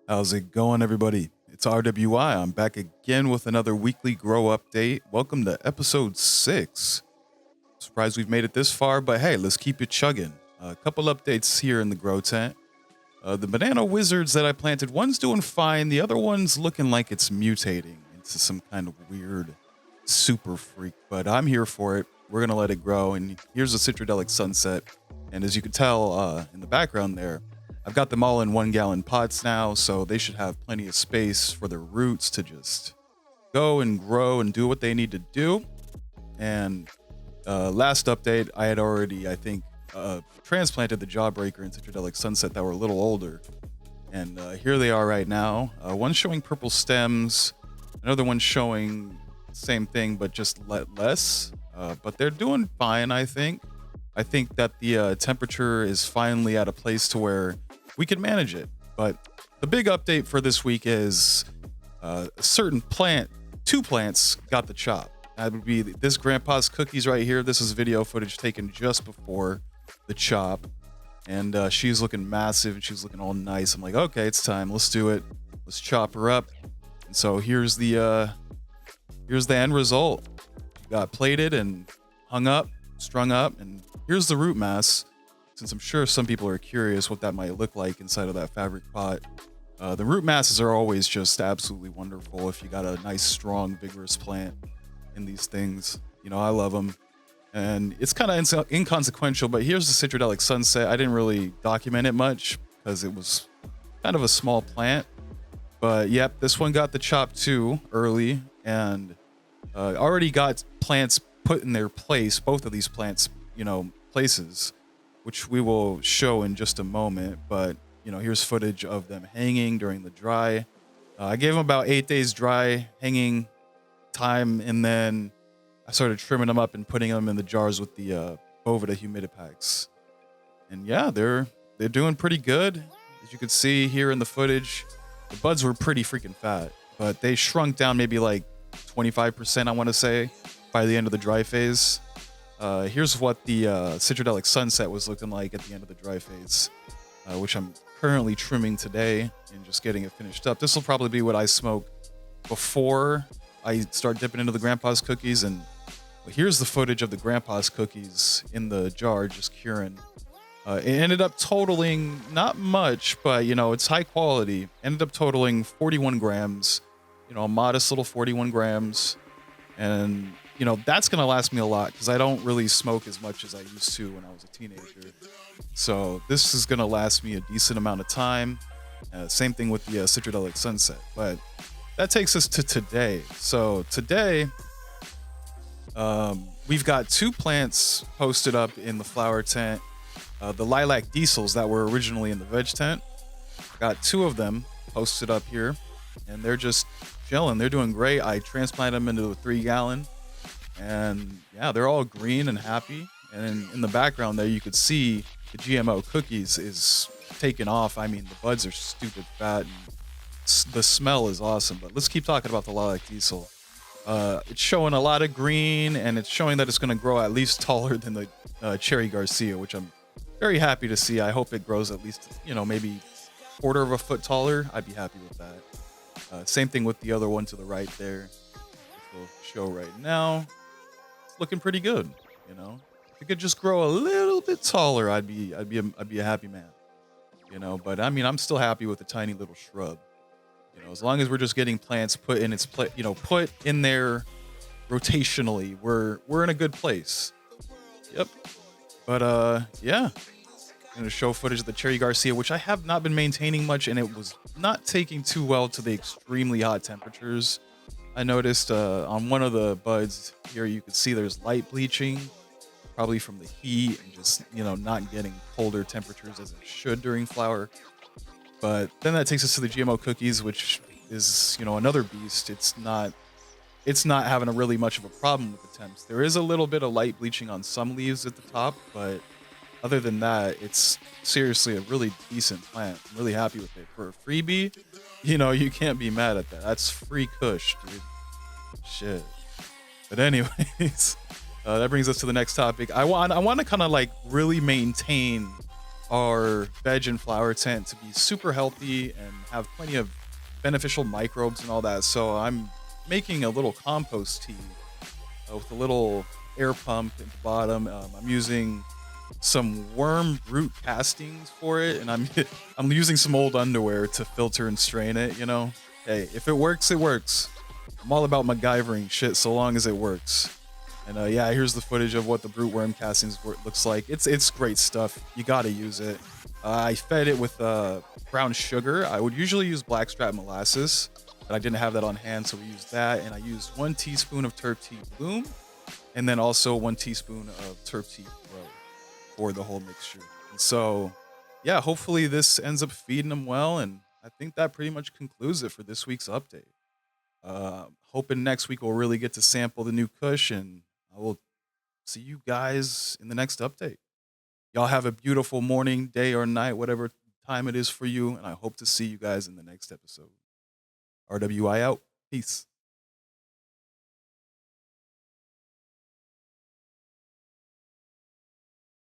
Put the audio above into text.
How's it going, everybody? It's RWI. I'm back again with another weekly grow update. Welcome to episode 6. Surprised we've made it this far, but hey, let's keep it chugging. A couple updates here in the grow tent. The banana wizards that I planted, one's doing fine, the other one's looking like it's mutating into some kind of weird super freak, but I'm here for it. We're going to let it grow, and here's a citradelic sunset. And as you can tell in the background there, I've got them all in 1-gallon pots now, so they should have plenty of space for their roots to just go and grow and do what they need to do. And last update, I had already, I think, transplanted the Jawbreaker and Citradelic Sunset that were a little older. And here they are right now. One's showing purple stems, another one's showing same thing, but just less. But they're doing fine, I think. I think that the temperature is finally at a place to where we can manage it. But the big update for this week is a certain plant, 2 plants got the chop. That would be this grandpa's cookies right here. This is video footage taken just before the chop. And she's looking massive and she's looking all nice. I'm like, okay, it's time. Let's do it. Let's chop her up. And so here's the end result. Got plated and hung up, strung up, and here's the root mass. Since I'm sure some people are curious what that might look like inside of that fabric pot. The root masses are always just absolutely wonderful if you got a nice, strong, vigorous plant in these things. You know, I love them. And it's kind of inconsequential, but here's the Citradelic Sunset. I didn't really document it much because it was kind of a small plant. But yep, this one got the chop too early, and already got plants put in their place, both of these plants, places, which we will show in just a moment. But here's footage of them hanging during the dry. I gave them about 8 days dry hanging time, and then I started trimming them up and putting them in the jars with the Bovida Humidipacks. And yeah, they're doing pretty good. As you can see here in the footage, the buds were pretty freaking fat, but they shrunk down maybe like 25%, I want to say, by the end of the dry phase. Here's what the Citradelic Sunset was looking like at the end of the dry phase, which I'm currently trimming today and just getting it finished up. This will probably be what I smoke before I start dipping into the grandpa's cookies. And here's the footage of the grandpa's cookies in the jar just curing. It ended up totaling not much, but it's high quality. Ended up totaling 41 grams, a modest little 41 grams. And that's going to last me a lot because I don't really smoke as much as I used to when I was a teenager. So this is going to last me a decent amount of time. Same thing with the Citradelic Sunset. But that takes us to today. So today, we've got 2 plants posted up in the flower tent. The lilac diesels that were originally in the veg tent. Got 2 of them posted up here, and they're just chilling. They're doing great. I transplanted them into a 3-gallon, and yeah, they're all green and happy. And in the background there, you could see the GMO cookies is taking off. I mean, the buds are stupid fat, and the smell is awesome. But let's keep talking about the lilac diesel. It's showing a lot of green, and it's showing that it's going to grow at least taller than the Cherry Garcia, which I'm very happy to see. I hope it grows at least, maybe 1/4 of a foot taller. I'd be happy with that. Same thing with the other one to the right there, which we'll show right now. It's looking pretty good. If it could just grow a little bit taller, I'd be a happy man. But I mean, I'm still happy with the tiny little shrub. As long as we're just getting plants put in its place, put in there rotationally, we're in a good place. Yep. But yeah, I'm gonna show footage of the Cherry Garcia, which I have not been maintaining much, and it was not taking too well to the extremely hot temperatures. I noticed on one of the buds here, you could see there's light bleaching, probably from the heat and just not getting colder temperatures as it should during flower. But then that takes us to the GMO cookies, which is another beast. It's not having a really much of a problem with the temps. There is a little bit of light bleaching on some leaves at the top, but other than that, it's seriously a really decent plant. I'm really happy with it. For a freebie, you can't be mad at that. That's free kush, dude. Shit. But anyways, that brings us to the next topic. I want to kind of like really maintain our veg and flower tent to be super healthy and have plenty of beneficial microbes and all that. So I'm making a little compost tea with a little air pump at the bottom. I'm using some worm root castings for it, and I'm I'm using some old underwear to filter and strain it. Hey, if it works, it works. I'm all about MacGyvering shit so long as it works. And yeah, here's the footage of what the brute worm castings looks like. It's great stuff. You gotta use it. I fed it with brown sugar. I would usually use blackstrap molasses, but I didn't have that on hand, so we used that. And I used 1 teaspoon of turp tea bloom, and then also 1 teaspoon of turp tea grow for the whole mixture. And so, yeah, hopefully this ends up feeding them well. And I think that pretty much concludes it for this week's update. Hoping next week we'll really get to sample the new Kush, and I will see you guys in the next update. Y'all have a beautiful morning, day, or night, whatever time it is for you, and I hope to see you guys in the next episode. RWI out. Peace.